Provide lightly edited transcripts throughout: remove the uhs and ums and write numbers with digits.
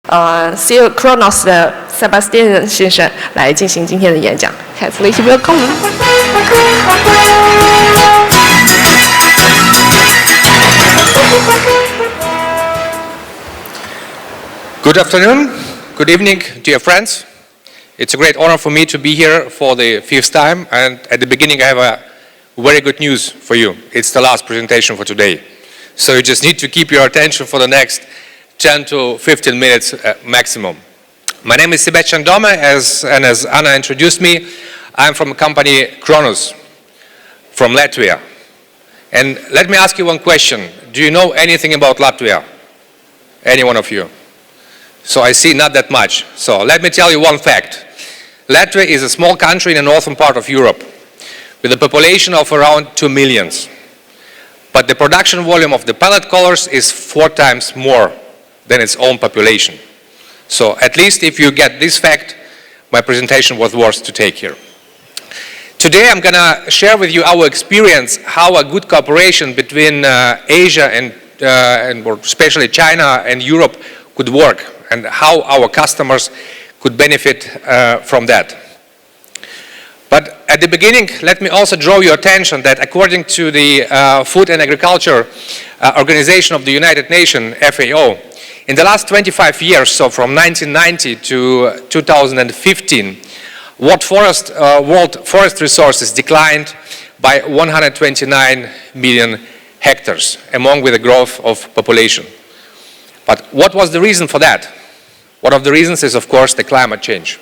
CEO KRONUS 的 Sebastian 先生来进行今天的演讲。Herzlich willkommen. Good afternoon, good evening, dear friends. It's a great honor for me to be here for the 5th time, and at the beginning I have a very good news for you. It's the last presentation for today. So you just need to keep your attention for the next 10 to 15 minutes maximum. My name is Sebastian Domme, as Anna introduced me. I'm from a company KRONUS from Latvia. And let me ask you one question. Do you know anything about Latvia? Any one of you? So I see not that much. So let me tell you one fact. Latvia is a small country in the northern part of Europe with a population of around 2 million. But the production volume of the pallet colors is 4 times more than its own population. So at least if you get this fact, my presentation was worth to take here. Today I'm going to share with you our experience how a good cooperation between Asia and especially China and Europe could work, and how our customers could benefit from that. But at the beginning, let me also draw your attention that according to the Food and Agriculture Organization of the United Nations, FAO, in the last 25 years, so from 1990 to 2015, world forest resources declined by 129 million hectares, along with the growth of population. But what was the reason for that? One of the reasons is, of course, the climate change.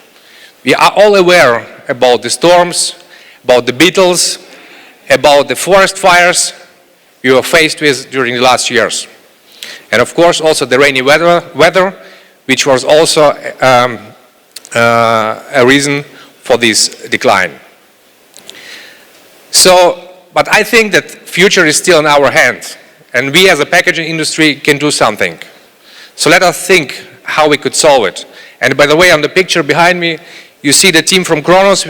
We are all aware about the storms, about the beetles, about the forest fires we were faced with during the last years. And of course also the rainy weather which was also a reason for this decline. But I think that future is still in our hands, and we as a packaging industry can do something. So let us think how we could solve it. And by the way, on the picture behind me, you see the team from KRONUS,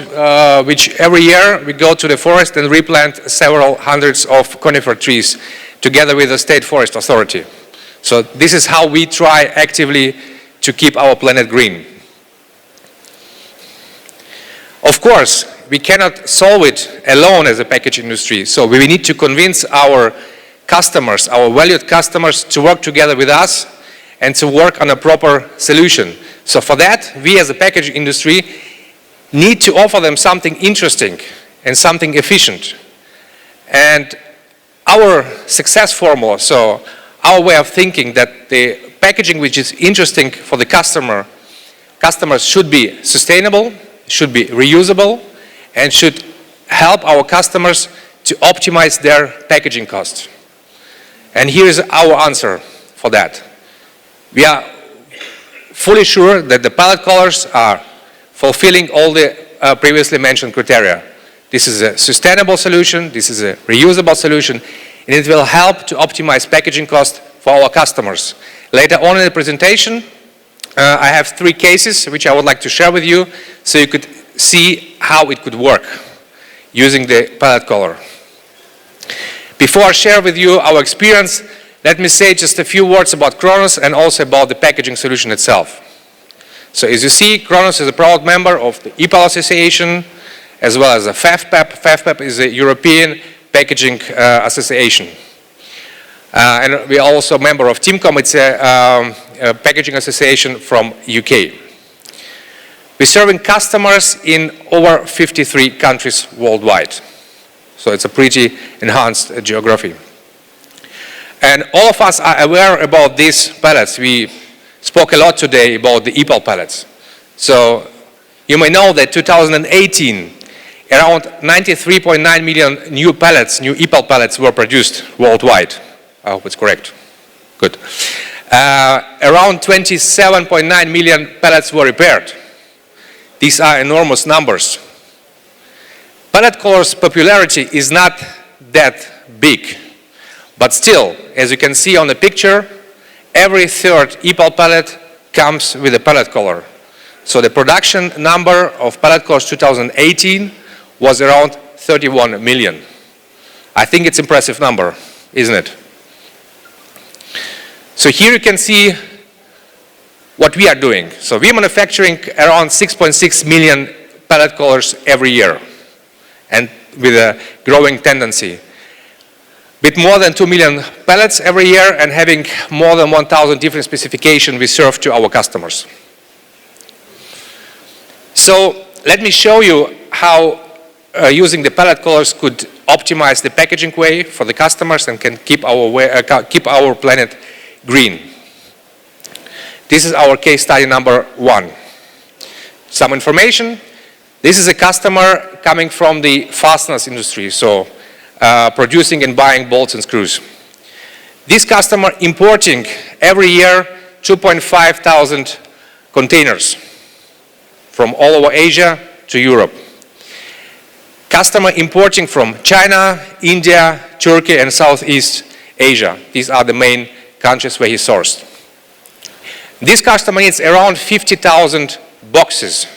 which every year we go to the forest and replant several hundreds of conifer trees together with the State Forest Authority. So this is how we try actively to keep our planet green. Of course, we cannot solve it alone as a package industry, so we need to convince our customers, our valued customers, to work together with us and to work on a proper solution. So for that, we as a package industry need to offer them something interesting and something efficient. And our success formula, so our way of thinking that the packaging which is interesting for the customers should be sustainable, should be reusable, and should help our customers to optimize their packaging costs. And here is our answer for that. We are fully sure that the pallet colors are fulfilling all the previously mentioned criteria. This is a sustainable solution, this is a reusable solution, and it will help to optimize packaging costs for our customers. Later on in the presentation, I have 3 cases which I would like to share with you so you could see how it could work using the pallet color. Before I share with you our experience, let me say just a few words about KRONUS and also about the packaging solution itself. So as you see, KRONUS is a proud member of the EPAL Association as well as the FAFPAP. FAFPAP is a European Packaging Association. And we are also a member of TIMCOM, it's a packaging association from UK. We're serving customers in over 53 countries worldwide. So it's a pretty enhanced geography. And all of us are aware about these pallets. We spoke a lot today about the EPAL pallets. So you may know that 2018, around 93.9 million new EPAL pallets were produced worldwide. I hope it's correct. Good. Around 27.9 million pallets were repaired. These are enormous numbers. Pallet color's popularity is not that big, but still, as you can see on the picture, every 3rd EPAL pallet comes with a pallet color. So the production number of pallet colors 2018 was around 31 million. I think it's an impressive number, isn't it? So here you can see what we are doing. So we are manufacturing around 6.6 million pallet collars every year, and with a growing tendency. With more than 2 million pallets every year and having more than 1,000 different specifications we serve to our customers. So let me show you how using the pallet collars could optimize the packaging way for the customers and can keep our planet green. This is our case study number 1. Some information. This is a customer coming from the fasteners industry, so producing and buying bolts and screws. This customer importing every year 2,500 containers from all over Asia to Europe. Customer importing from China, India, Turkey and Southeast Asia. These are the main countries where he sourced. This customer needs around 50,000 boxes.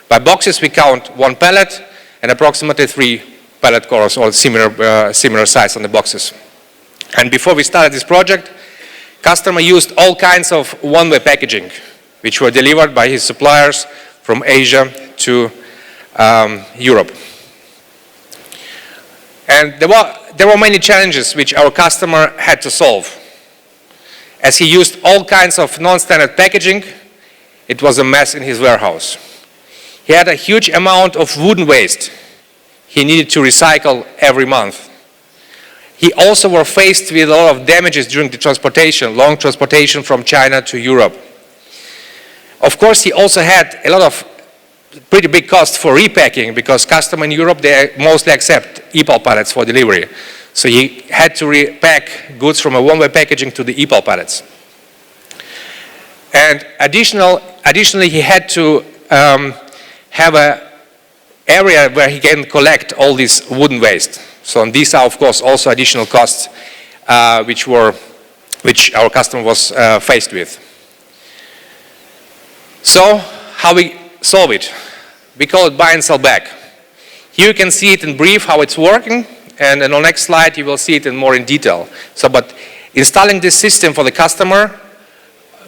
By boxes we count 1 pallet and approximately 3 pallet collars or similar size on the boxes. And before we started this project, customer used all kinds of one-way packaging which were delivered by his suppliers from Asia to Europe. And there were many challenges which our customer had to solve. As he used all kinds of non-standard packaging, it was a mess in his warehouse. He had a huge amount of wooden waste he needed to recycle every month. He also was faced with a lot of damages during the transportation, long transportation from China to Europe. Of course, he also had a lot of pretty big costs for repacking because customers in Europe, they mostly accept EPAL pallets for delivery. So he had to repack goods from a one-way packaging to the EPAL pallets. And additionally, he had to have an area where he can collect all this wooden waste. So these are, of course, also additional costs which our customer was faced with. So how we solve it? We call it buy and sell back. Here you can see it in brief how it's working, and on the next slide you will see it in more in detail. So, but installing this system for the customer,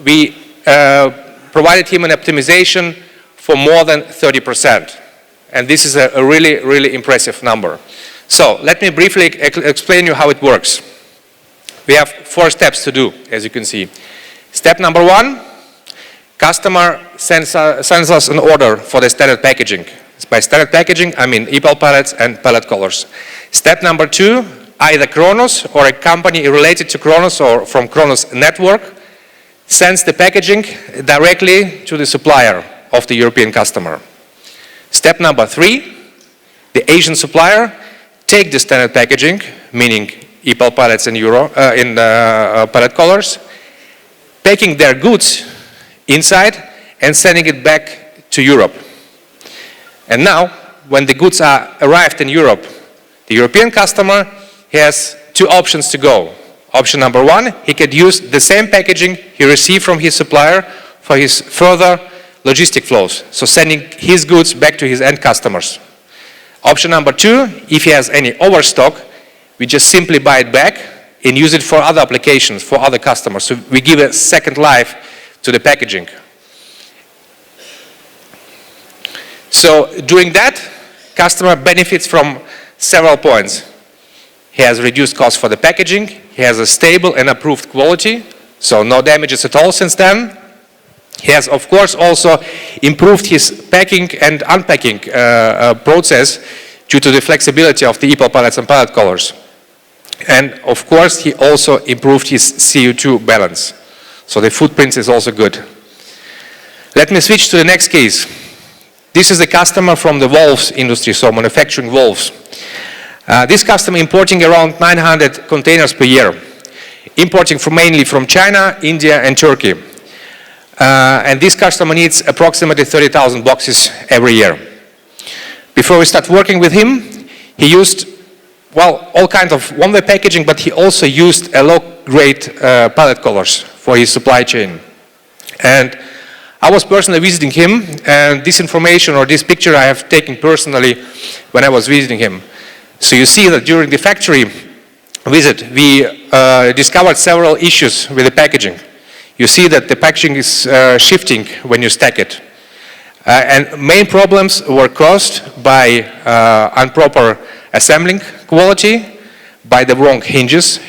we provided him an optimization for more than 30%. And this is a really, really impressive number. So let me briefly explain you how it works. We have 4 steps to do, as you can see. Step number 1, customer sends us an order for the standard packaging. By standard packaging, I mean EPAL pallets and pallet collars. Step number 2, either KRONUS or a company related to KRONUS or from KRONUS network sends the packaging directly to the supplier of the European customer. Step number 3, the Asian supplier take the standard packaging, meaning EPAL pallets and pallet collars, packing their goods inside and sending it back to Europe. And now, when the goods are arrived in Europe, the European customer has 2 options to go. Option number 1, he could use the same packaging he received from his supplier for his further logistic flows, so sending his goods back to his end customers. Option number 2, if he has any overstock, we just simply buy it back and use it for other applications, for other customers. So we give a second life to the packaging. So doing that, customer benefits from several points. He has reduced costs for the packaging, he has a stable and approved quality, so no damages at all since then. He has, of course, also improved his packing and unpacking process due to the flexibility of the EPAL pallets and pallet collars. And, of course, he also improved his CO2 balance. So the footprint is also good. Let me switch to the next case. This is a customer from the valves industry, so manufacturing valves. This customer importing around 900 containers per year, importing mainly from China, India, and Turkey. And this customer needs approximately 30,000 boxes every year. Before we start working with him, he used, well, all kinds of one-way packaging, but he also used a low-grade pallet collars for his supply chain. And I was personally visiting him, and this information or this picture I have taken personally when I was visiting him. So you see that during the factory visit, we discovered several issues with the packaging. you see that the packaging is shifting when you stack it. And main problems were caused by improper assembling quality, by the wrong hinges.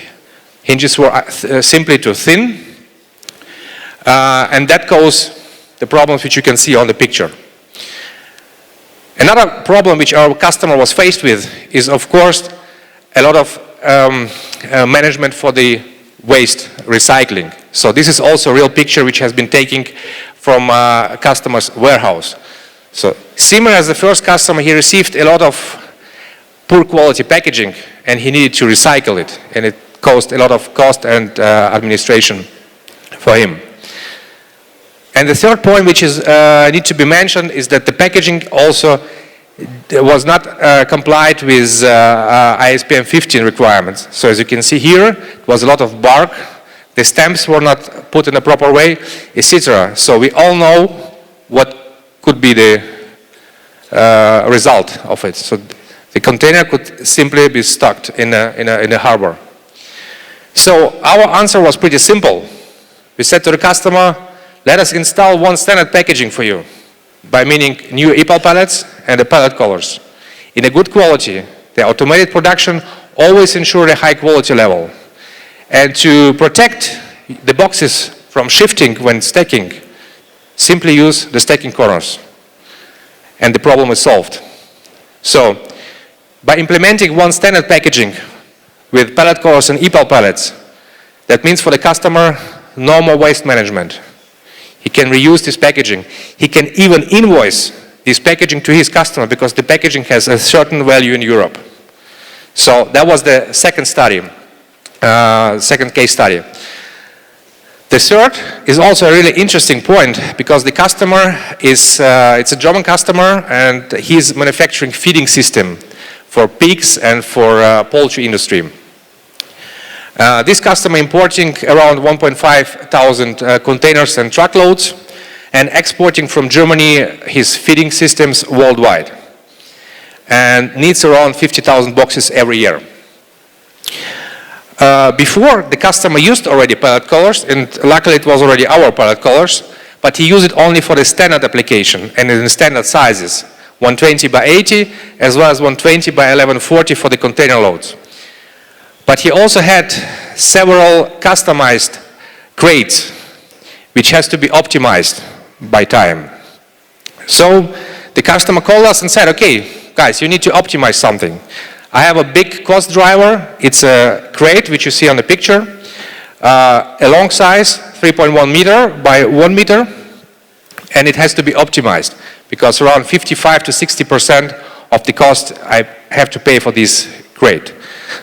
Hinges were simply too thin, and that caused the problems which you can see on the picture. Another problem which our customer was faced with is, of course, a lot of management for the waste recycling. So this is also a real picture which has been taken from a customer's warehouse. So similar as the first customer, he received a lot of poor quality packaging and he needed to recycle it, and it caused a lot of cost and administration for him. And the third point which is need to be mentioned is that the packaging also was not complied with ISPM 15 requirements. So as you can see here, it was a lot of bark, the stamps were not put in a proper way, etc. So we all know what could be the result of it. So the container could simply be stuck in a harbor. So our answer was pretty simple. We said to the customer, let us install one standard packaging for you, by meaning new EPAL pallets and the pallet collars. In a good quality, the automated production always ensure a high quality level. And to protect the boxes from shifting when stacking, simply use the stacking corners. And the problem is solved. So, by implementing one standard packaging with pallet collars and EPAL pallets, that means for the customer, no more waste management. He can reuse this packaging. He can even invoice this packaging to his customer because the packaging has a certain value in Europe. So that was the second study, second case study. The third is also a really interesting point because the customer is, it's a German customer and he's manufacturing feeding system for pigs and for poultry industry. This customer importing around 1,500 containers and truckloads and exporting from Germany his feeding systems worldwide and needs around 50,000 boxes every year. Before, the customer used already pallet collars, and luckily it was already our pallet collars, but he used it only for the standard application and in standard sizes, 120 by 80 as well as 120 by 1140 for the container loads. But he also had several customized crates which has to be optimized by time. So the customer called us and said, okay, guys, you need to optimize something. I have a big cost driver. It's a crate which you see on the picture, a long size, 3.1 meter by 1 meter, and it has to be optimized because around 55 to 60% of the cost I have to pay for this crate.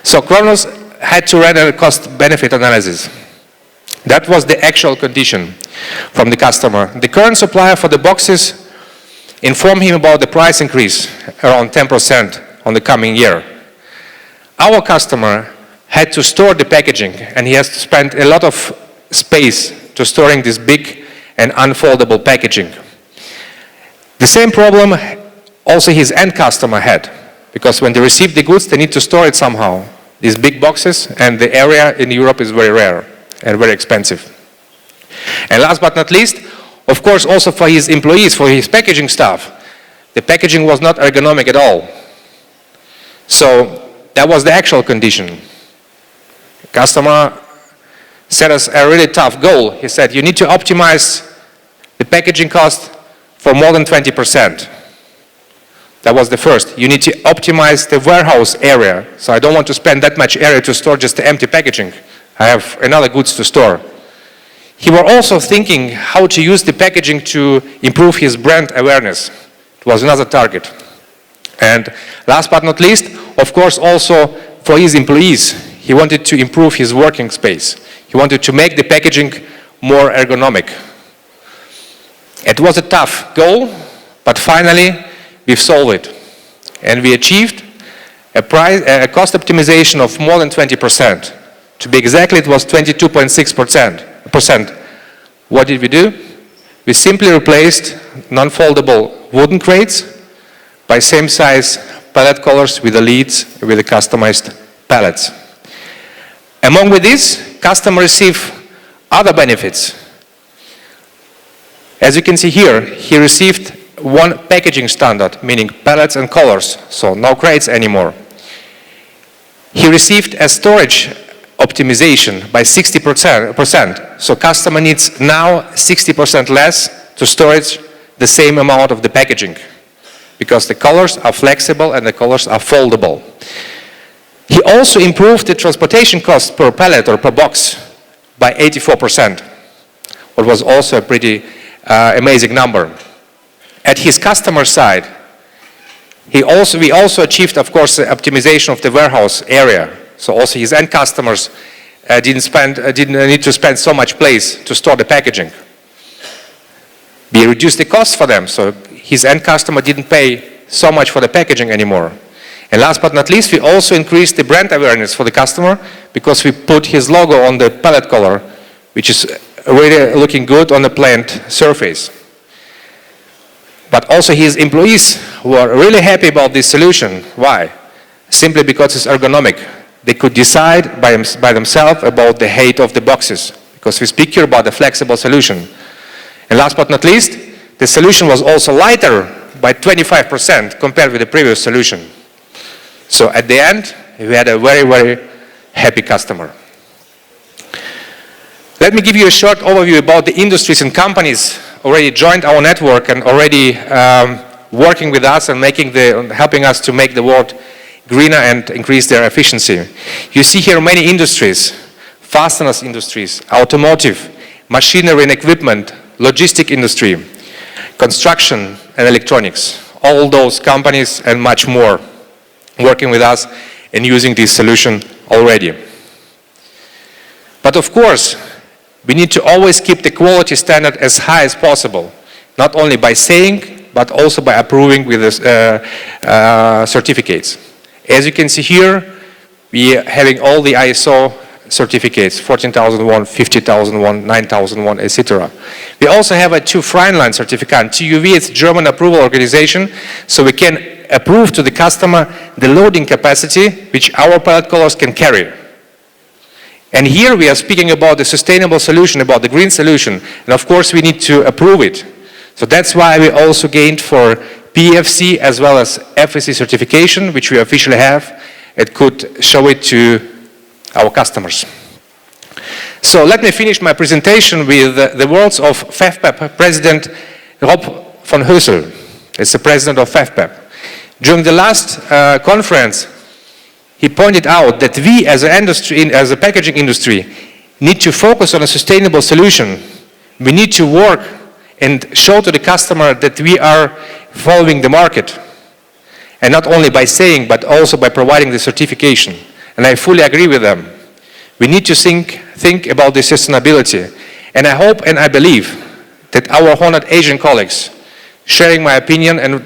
So KRONUS had to run a cost-benefit analysis. That was the actual condition from the customer. The current supplier for the boxes informed him about the price increase, around 10% on the coming year. Our customer had to store the packaging and he has to spend a lot of space to storing this big and unfoldable packaging. The same problem also his end customer had, because when they receive the goods, they need to store it somehow. These big boxes, and the area in Europe is very rare and very expensive. And last but not least, of course, also for his employees, for his packaging staff, the packaging was not ergonomic at all. So that was the actual condition. The customer set us a really tough goal. He said, you need to optimize the packaging cost for more than 20%. That was the first. You need to optimize the warehouse area. So I don't want to spend that much area to store just the empty packaging. I have another goods to store. He was also thinking how to use the packaging to improve his brand awareness. It was another target. And last but not least, of course, also for his employees, he wanted to improve his working space. He wanted to make the packaging more ergonomic. It was a tough goal, but finally, we've solved it. And we achieved a cost optimization of more than 20%. To be exactly, it was 22.6%. What did we do? We simply replaced non-foldable wooden crates by same size pallet collars with the leads with the customized pallets. Among with this, customers receive other benefits. As you can see here, he received one packaging standard, meaning pallets and colors, so no crates anymore. He received a storage optimization by 60%, so customer needs now 60% less to storage the same amount of the packaging, because the colors are flexible and the colors are foldable. He also improved the transportation cost per pallet or per box by 84%, what was also a pretty amazing number. At his customer side, we also achieved, of course, the optimization of the warehouse area. So also his end customers didn't need to spend so much place to store the packaging. We reduced the cost for them, so his end customer didn't pay so much for the packaging anymore. And last but not least, we also increased the brand awareness for the customer because we put his logo on the pallet collar, which is really looking good on the plant surface. But also his employees were really happy about this solution. Why? Simply because it's ergonomic. They could decide by themselves about the height of the boxes, because we speak here about a flexible solution. And last but not least, the solution was also lighter by 25% compared with the previous solution. So at the end, we had a very, very happy customer. Let me give you a short overview about the industries and companies already joined our network and already working with us and helping us to make the world greener and increase their efficiency. You see here many industries: fasteners industries, automotive, machinery and equipment, logistic industry, construction and electronics. All those companies and much more working with us and using this solution already. But of course, we need to always keep the quality standard as high as possible, not only by saying, but also by approving with the certificates. As you can see here, we are having all the ISO certificates, 14001, 50001, 9001, etc. We also have a TÜV Rheinland certificate. TÜV is German approval organization, so we can approve to the customer the loading capacity which our pallet collars can carry. And here we are speaking about the sustainable solution, about the green solution, and of course we need to approve it. So that's why we also gained for PEFC as well as FSC certification, which we officially have. It could show it to our customers. So let me finish my presentation with the words of FEFPEP President Rob van Hussel. It's the president of FEFPEP. During the last conference, he pointed out that we as a packaging industry, need to focus on a sustainable solution. We need to work and show to the customer that we are following the market. And not only by saying, but also by providing the certification. And I fully agree with them. We need to think about the sustainability. And I hope and I believe that our honored Asian colleagues sharing my opinion and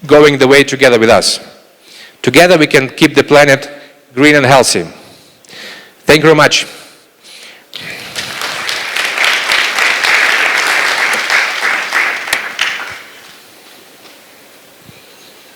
going the way together with us. Together we can keep the planet green and healthy. Thank you very much.